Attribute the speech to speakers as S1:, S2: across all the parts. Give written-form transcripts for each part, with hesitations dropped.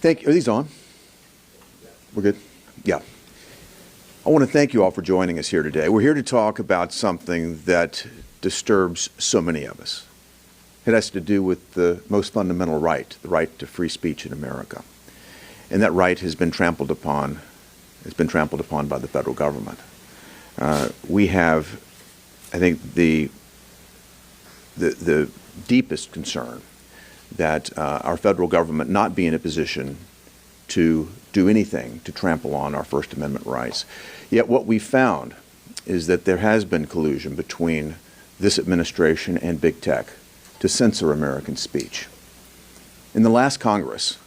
S1: Thank you. Are these on? We're good? Yeah. I want to thank you all for joining us here today. We're here to talk about something that disturbs so many of us. It has to do with the most fundamental right, the right to free speech in America. And that right has been trampled upon by the federal government. We have, I think, the deepest concern that our federal government not be in a position to do anything to trample on our First Amendment rights. Yet what we found is that there has been collusion between this administration and big tech to censor American speech. In the last Congress,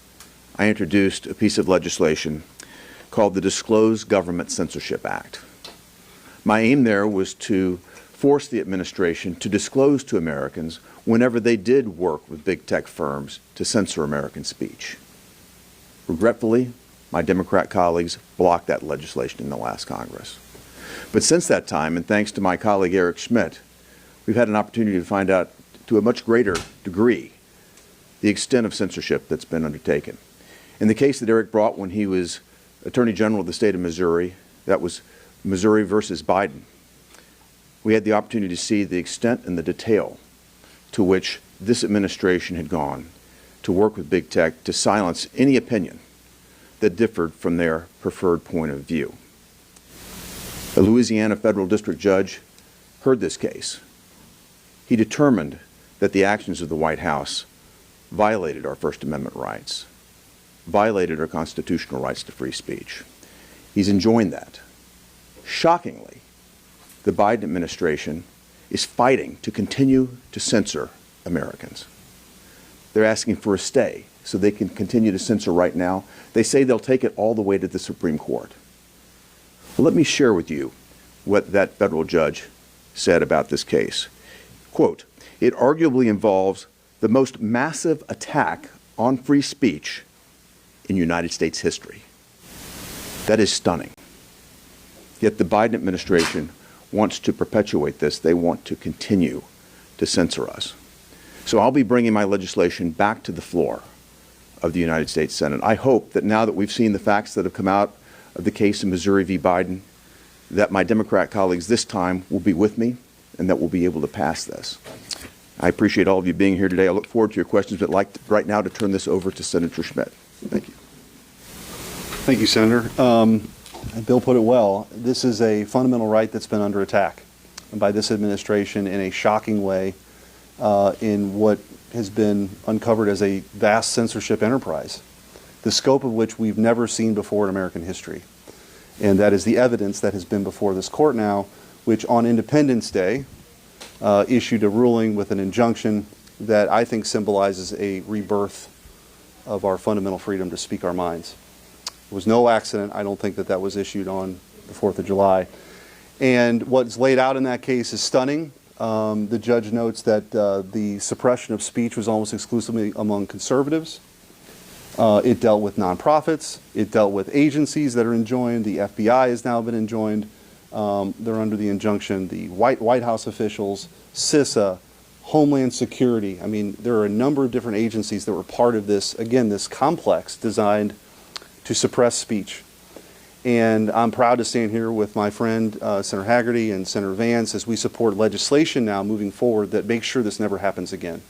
S1: I introduced a piece of legislation called the Disclosed Government Censorship Act. My aim there was to force the administration to disclose to Americans whenever they did work with big tech firms to censor American speech. Regretfully, my Democrat colleagues blocked that legislation in the last Congress. But since that time, and thanks to my colleague Eric Schmitt, we've had an opportunity to find out to a much greater degree the extent of censorship that's been undertaken. In the case that Eric brought when he was Attorney General of the state of Missouri, that was Missouri versus Biden, we had the opportunity to see the extent and the detail to which this administration had gone to work with big tech to silence any opinion that differed from their preferred point of view. A Louisiana federal district judge heard this case. He determined that the actions of the White House violated our First Amendment rights, violated our constitutional rights to free speech. He's enjoined that. Shockingly, the Biden administration is fighting to continue to censor Americans. They're asking for a stay so they can continue to censor right now. They say they'll take it all the way to the Supreme Court. Well, let me share with you what that federal judge said about this case. Quote, "It arguably involves the most massive attack on free speech in United States history." That is stunning. Yet the Biden administration wants to perpetuate this. They want to continue to censor us. So I'll be bringing my legislation back to the floor of the United States Senate. I hope that now that we've seen the facts that have come out of the case in Missouri v. Biden, that my Democrat colleagues this time will be with me and that we'll be able to pass this. I appreciate all of you being here today. I look forward to your questions, but I'd like right now to turn this over to Senator Schmitt. Thank you.
S2: Thank you, Senator. Bill put it well. This is a fundamental right that's been under attack by this administration in a shocking way, in what has been uncovered as a vast censorship enterprise, the scope of which we've never seen before in American history. And that is the evidence that has been before this court now, which on Independence Day issued a ruling with an injunction that I think symbolizes a rebirth of our fundamental freedom to speak our minds. It was no accident. I don't think that that was issued on the 4th of July. And what's laid out in that case is stunning. The judge notes that the suppression of speech was almost exclusively among conservatives. It dealt with nonprofits. It dealt with agencies that are enjoined. The FBI has now been enjoined. They're under the injunction. The White House officials, CISA, Homeland Security. I mean, there are a number of different agencies that were part of this, again, this complex designed to suppress speech. And I'm proud to stand here with my friend, Senator Hagerty and Senator Vance, as we support legislation now moving forward that makes sure this never happens again.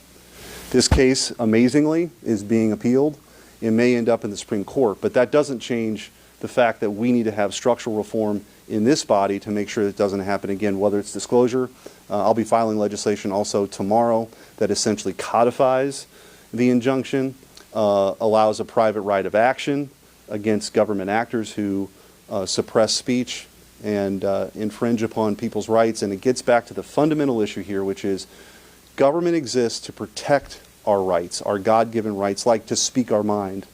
S2: This case, amazingly, is being appealed. It may end up in the Supreme Court, but that doesn't change the fact that we need to have structural reform in this body to make sure that it doesn't happen again, whether it's disclosure. I'll be filing legislation also tomorrow that essentially codifies the injunction, allows a private right of action against government actors who suppress speech and infringe upon people's rights. And it gets back to the fundamental issue here, which is government exists to protect our rights, our God-given rights, like to speak our mind,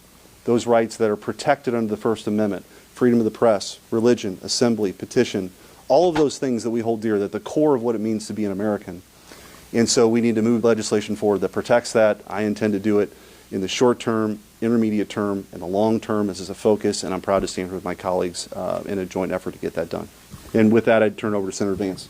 S2: those rights that are protected under the First Amendment, freedom of the press, religion, assembly, petition, all of those things that we hold dear, that the core of what it means to be an American. And so we need to move legislation forward that protects that. I intend to do it in the short term, intermediate term, and the long term. This is a focus, and I'm proud to stand here with my colleagues in a joint effort to get that done. And with that, I'd turn over to Senator Vance.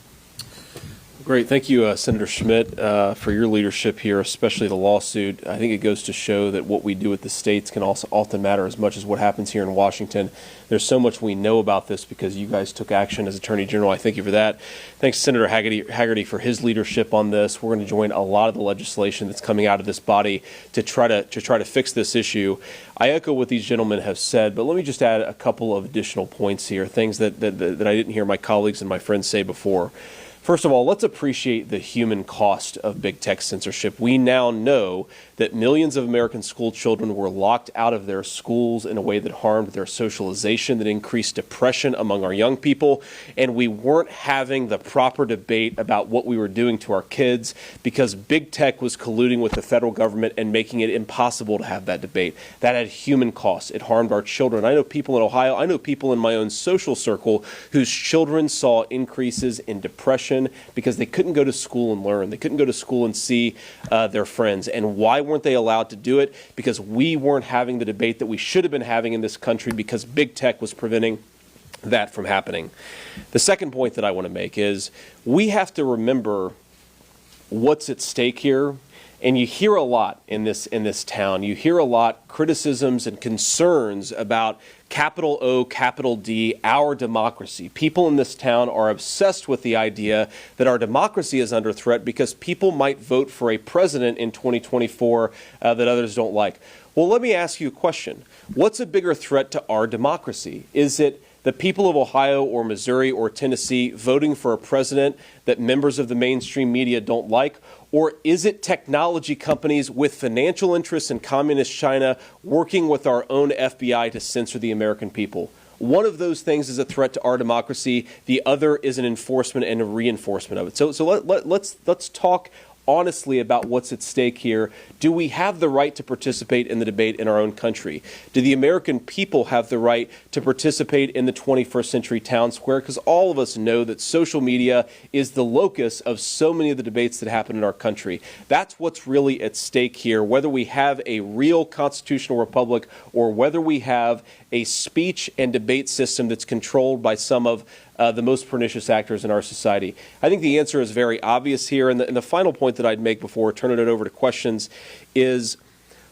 S3: Great. Thank you, Senator Schmitt, for your leadership here, especially the lawsuit. I think it goes to show that what we do at the states can also often matter as much as what happens here in Washington. There's so much we know about this because you guys took action as Attorney General. I thank you for that. Thanks, Senator Hagerty, for his leadership on this. We're going to join a lot of the legislation that's coming out of this body to try to fix this issue. I echo what these gentlemen have said, but let me just add a couple of additional points here, things that I didn't hear my colleagues and my friends say before. First of all, let's appreciate the human cost of big tech censorship. We now know that millions of American school children were locked out of their schools in a way that harmed their socialization, that increased depression among our young people, and we weren't having the proper debate about what we were doing to our kids because big tech was colluding with the federal government and making it impossible to have that debate. That had human costs. It harmed our children. I know people in Ohio, I know people in my own social circle whose children saw increases in depression because they couldn't go to school and learn. They couldn't go to school and see their friends. And why weren't they allowed to do it? Because we weren't having the debate that we should have been having in this country because big tech was preventing that from happening. The second point that I want to make is we have to remember what's at stake here. And you hear a lot in this town. You hear a lot criticisms and concerns about capital O, capital D, our democracy. People in this town are obsessed with the idea that our democracy is under threat because people might vote for a president in 2024 that others don't like. Well, let me ask you a question. What's a bigger threat to our democracy? Is it the people of Ohio or Missouri or Tennessee voting for a president that members of the mainstream media don't like? Or is it technology companies with financial interests in communist China working with our own FBI to censor the American people? One of those things is a threat to our democracy. The other is an enforcement and a reinforcement of it. So let's talk honestly about what's at stake here. Do we have the right to participate in the debate in our own country? Do the American people have the right to participate in the 21st century town square? Because all of us know that social media is the locus of so many of the debates that happen in our country. That's what's really at stake here, whether we have a real constitutional republic or whether we have a speech and debate system that's controlled by some of the most pernicious actors in our society. I think the answer is very obvious here. And the final point that I'd make before turning it over to questions is,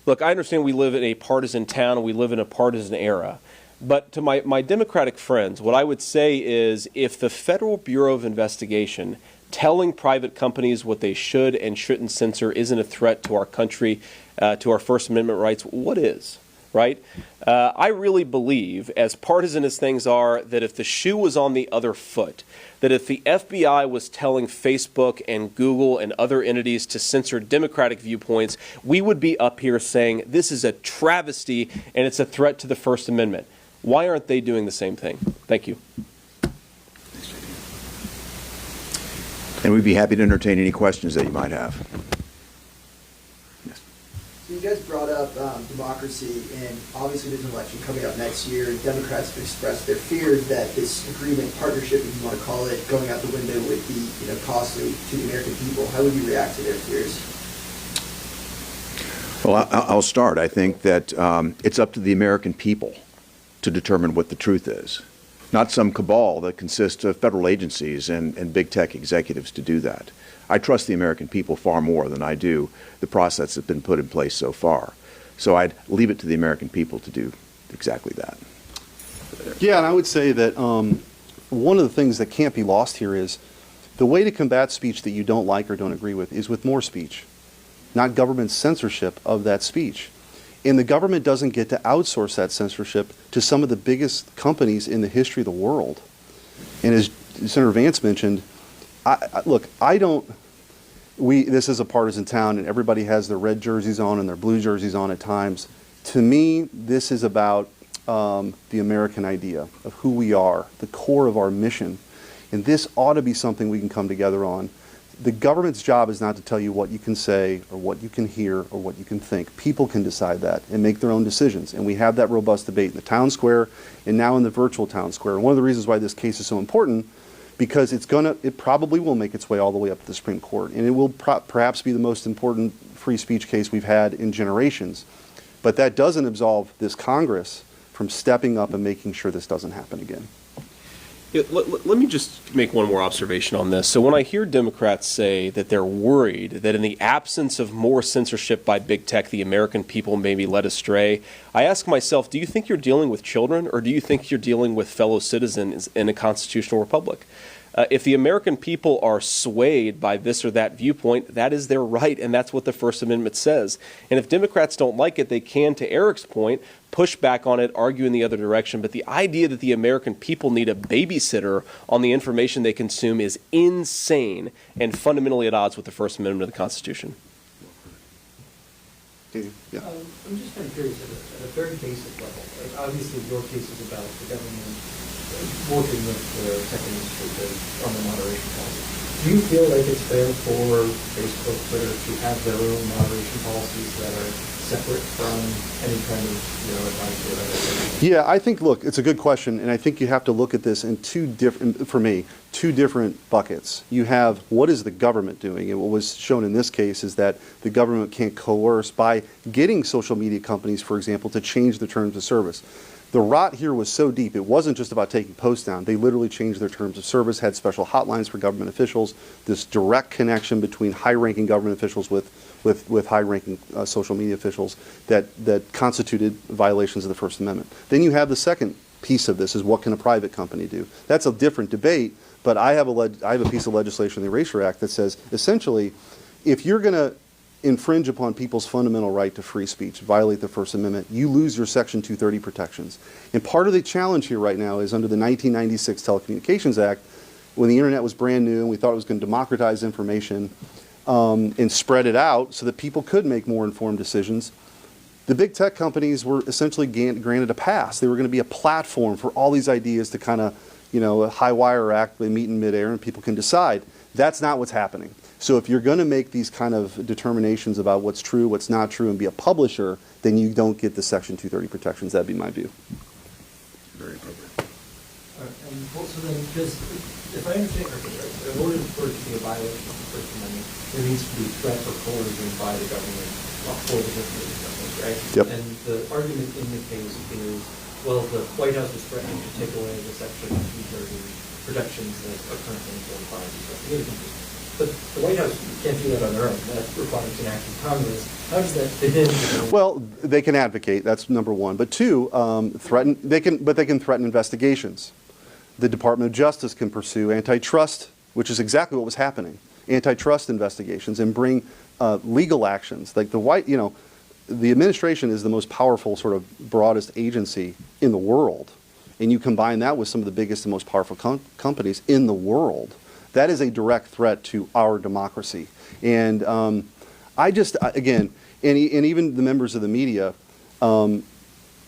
S3: look, I understand we live in a partisan town and we live in a partisan era. But to my Democratic friends, what I would say is if the Federal Bureau of Investigation telling private companies what they should and shouldn't censor isn't a threat to our country, to our First Amendment rights, what is? Right? I really believe, as partisan as things are, that if the shoe was on the other foot, that if the FBI was telling Facebook and Google and other entities to censor democratic viewpoints, we would be up here saying this is a travesty and it's a threat to the First Amendment. Why aren't they doing the same thing? Thank you.
S1: And we'd be happy to entertain any questions that you might have.
S4: You guys brought up democracy, and obviously there's an election coming up next year. Democrats have expressed their fears that this agreement, partnership, if you want to call it, going out the window would be, costly to the American people. How would you react to their fears?
S1: Well, I'll start. I think that it's up to the American people to determine what the truth is, not some cabal that consists of federal agencies and big tech executives to do that. I trust the American people far more than I do the process that's been put in place so far. So I'd leave it to the American people to do exactly that.
S2: Yeah, and I would say that one of the things that can't be lost here is the way to combat speech that you don't like or don't agree with is with more speech, not government censorship of that speech. And the government doesn't get to outsource that censorship to some of the biggest companies in the history of the world. And as Senator Vance mentioned, this is a partisan town and everybody has their red jerseys on and their blue jerseys on at times. To me, this is about the American idea of who we are, the core of our mission. And this ought to be something we can come together on. The government's job is not to tell you what you can say or what you can hear or what you can think. People can decide that and make their own decisions. And we have that robust debate in the town square and now in the virtual town square. And one of the reasons why this case is so important, because it probably will make its way all the way up to the Supreme Court. And it will perhaps be the most important free speech case we've had in generations. But that doesn't absolve this Congress from stepping up and making sure this doesn't happen again.
S3: Let me just make one more observation on this. So when I hear Democrats say that they're worried that in the absence of more censorship by big tech, the American people may be led astray, I ask myself, do you think you're dealing with children, or do you think you're dealing with fellow citizens in a constitutional republic? If the American people are swayed by this or that viewpoint, that is their right, and that's what the First Amendment says. And if Democrats don't like it, they can, to Eric's point, push back on it, argue in the other direction. But the idea that the American people need a babysitter on the information they consume is insane and fundamentally at odds with the First Amendment of the Constitution.
S2: Yeah.
S5: I'm just kind of curious at a very basic level. Like obviously, your case is about the government working with the tech industry on the moderation policy. Do you feel like it's fair for Facebook, Twitter to have their own moderation policies that are separate from any kind of advice or whatever?
S2: Yeah, I think, look, it's a good question, and I think you have to look at this in two different buckets. You have what is the government doing, and what was shown in this case is that the government can't coerce by getting social media companies, for example, to change the terms of service. The rot here was so deep, it wasn't just about taking posts down. They literally changed their terms of service, had special hotlines for government officials, this direct connection between high-ranking government officials with high-ranking social media officials that constituted violations of the First Amendment. Then you have the second piece of this, is what can a private company do? That's a different debate, but I have a piece of legislation in the Erasure Act that says, essentially, if you're going to infringe upon people's fundamental right to free speech, violate the First Amendment, you lose your Section 230 protections. And part of the challenge here right now is under the 1996 Telecommunications Act, when the internet was brand new and we thought it was going to democratize information and spread it out so that people could make more informed decisions, the big tech companies were essentially granted a pass. They were going to be a platform for all these ideas to kind of, a high wire act, they meet in midair and people can decide. That's not what's happening. So if you're going to make these kind of determinations about what's true, what's not true, and be a publisher, then you don't get the Section 230 protections. That'd be my view.
S1: Very appropriate.
S5: So then, because if I understand correctly, right, in order for it to be a violation of the First Amendment, there needs to be threat or coercion by the government for the different companies, right?
S2: Yep.
S5: And the argument in the case is, well, the White House is threatening to take away the Section 230 protections that are currently enjoyed by the social media companies. But the White House can't do that on their own. That requires an act of Congress. How does that fit in?
S2: Well, they can advocate. That's number one. But two, they can threaten investigations. The Department of Justice can pursue antitrust, which is exactly what was happening, antitrust investigations, and bring legal actions. Like the administration is the most powerful, sort of broadest agency in the world, and you combine that with some of the biggest and most powerful companies in the world. That is a direct threat to our democracy. And again, and even the members of the media,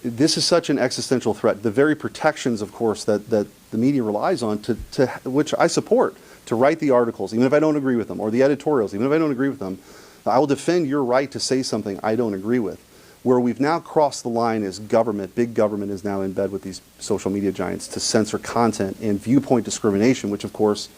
S2: this is such an existential threat. The very protections, of course, that the media relies on, to which I support, to write the articles, even if I don't agree with them, or the editorials, even if I don't agree with them, I will defend your right to say something I don't agree with. Where we've now crossed the line is government. Big government is now in bed with these social media giants to censor content and viewpoint discrimination, which, of course,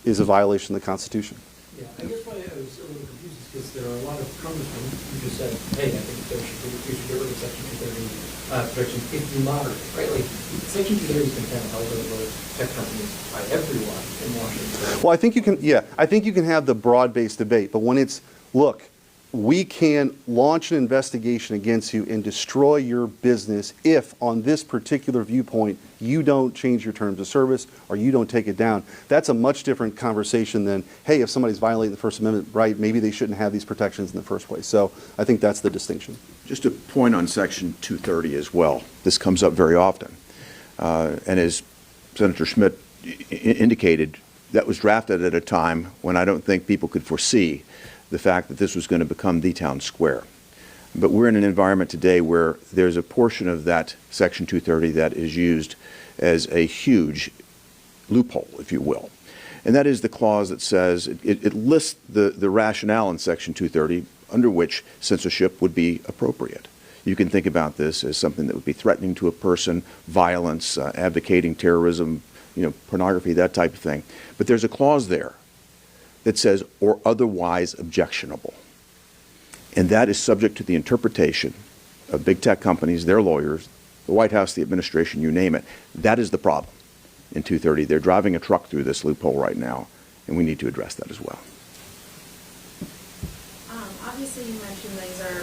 S2: is a violation of the Constitution.
S5: Yeah, I guess why I was a little confused is because there are a lot of congressmen who just said, hey, I think we should get rid of Section 230 protections if you moderate, right? Like, Section 230 has been kind of held over tech companies by everyone in Washington.
S2: Well, I think you can have the broad-based debate, but when it's, look, we can launch an investigation against you and destroy your business if, on this particular viewpoint, you don't change your terms of service or you don't take it down. That's a much different conversation than, hey, if somebody's violating the First Amendment right, maybe they shouldn't have these protections in the first place. So I think that's the distinction.
S1: Just a point on Section 230 as well. This comes up very often. And as Senator Schmitt indicated, that was drafted at a time when I don't think people could foresee the fact that this was going to become the town square. But we're in an environment today where there's a portion of that Section 230 that is used as a huge loophole, if you will. And that is the clause that says, it lists the rationale in Section 230 under which censorship would be appropriate. You can think about this as something that would be threatening to a person, violence, advocating terrorism, pornography, that type of thing. But there's a clause there that says, or otherwise objectionable. And that is subject to the interpretation of big tech companies, their lawyers, the White House, the administration, you name it. That is the problem. in 230. They're driving a truck through this loophole right now, and we need to address that as well.
S6: Obviously, you mentioned these are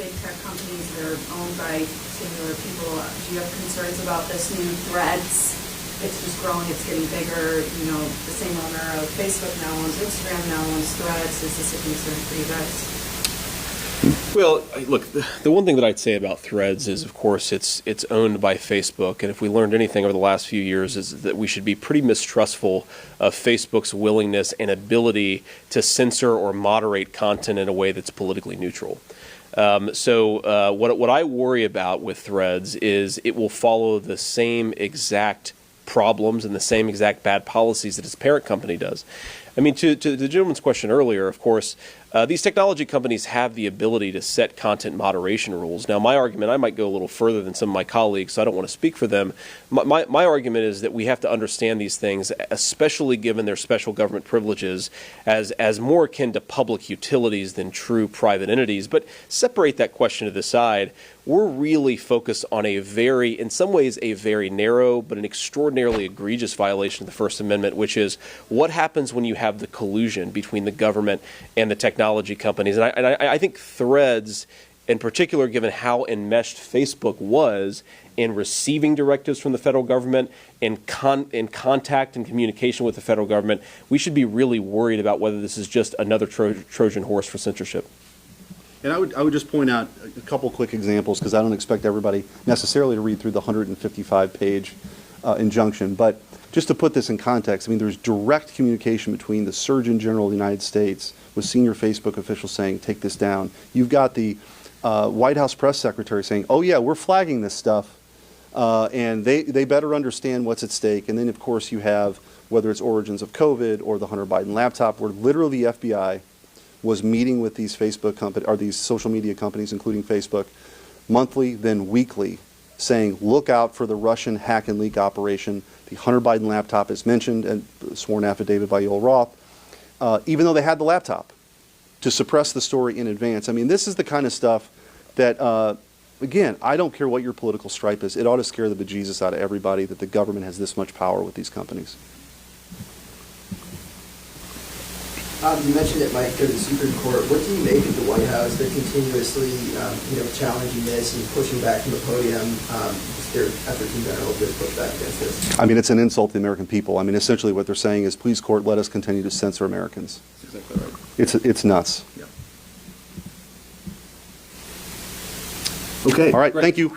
S6: big tech companies that are owned by singular people. Do you have concerns about this new Threads? It's just growing, it's getting bigger. You know, the same owner of Facebook now owns Instagram, now owns Threads. Is this a concern for you guys?
S3: Well, look, the one thing that I'd say about Threads is, of course, it's owned by Facebook, and if we learned anything over the last few years is that we should be pretty mistrustful of Facebook's willingness and ability to censor or moderate content in a way that's politically neutral. What I worry about with Threads is it will follow the same exact problems and the same exact bad policies that its parent company does. I mean, to the gentleman's question earlier, of course, these technology companies have the ability to set content moderation rules. Now, my argument, I might go a little further than some of my colleagues, so I don't want to speak for them. My argument is that we have to understand these things, especially given their special government privileges, as more akin to public utilities than true private entities. But separate that question to the side. We're really focused on in some ways, a very narrow but an extraordinarily egregious violation of the First Amendment, which is what happens when you have the collusion between the government and the technology companies. And I think Threads, in particular, given how enmeshed Facebook was in receiving directives from the federal government, in contact and communication with the federal government, we should be really worried about whether this is just another Trojan horse for censorship.
S2: And I would just point out a couple quick examples, because I don't expect everybody necessarily to read through the 155-page injunction. But just to put this in context, I mean, there's direct communication between the Surgeon General of the United States with senior Facebook officials saying, take this down. You've got the White House press secretary saying, oh, yeah, we're flagging this stuff, and they better understand what's at stake. And then, of course, you have, whether it's origins of COVID or the Hunter Biden laptop, where literally the FBI was meeting with these Facebook companies, or these social media companies, including Facebook, monthly, then weekly, saying, look out for the Russian hack and leak operation. The Hunter Biden laptop is mentioned, and sworn affidavit by Yoel Roth, even though they had the laptop, to suppress the story in advance. I mean, this is the kind of stuff that, again, I don't care what your political stripe is. It ought to scare the bejesus out of everybody that the government has this much power with these companies.
S4: You mentioned it might go to the Supreme Court. What do you make of the White House? They're continuously, challenging this and pushing back from the podium. Their efforts in general to push back against this.
S2: I mean, it's an insult to the American people. I mean, essentially what they're saying is, please, court, let us continue to censor Americans.
S1: That's exactly right.
S2: It's nuts.
S1: Yeah. Okay.
S2: All right. Thank you.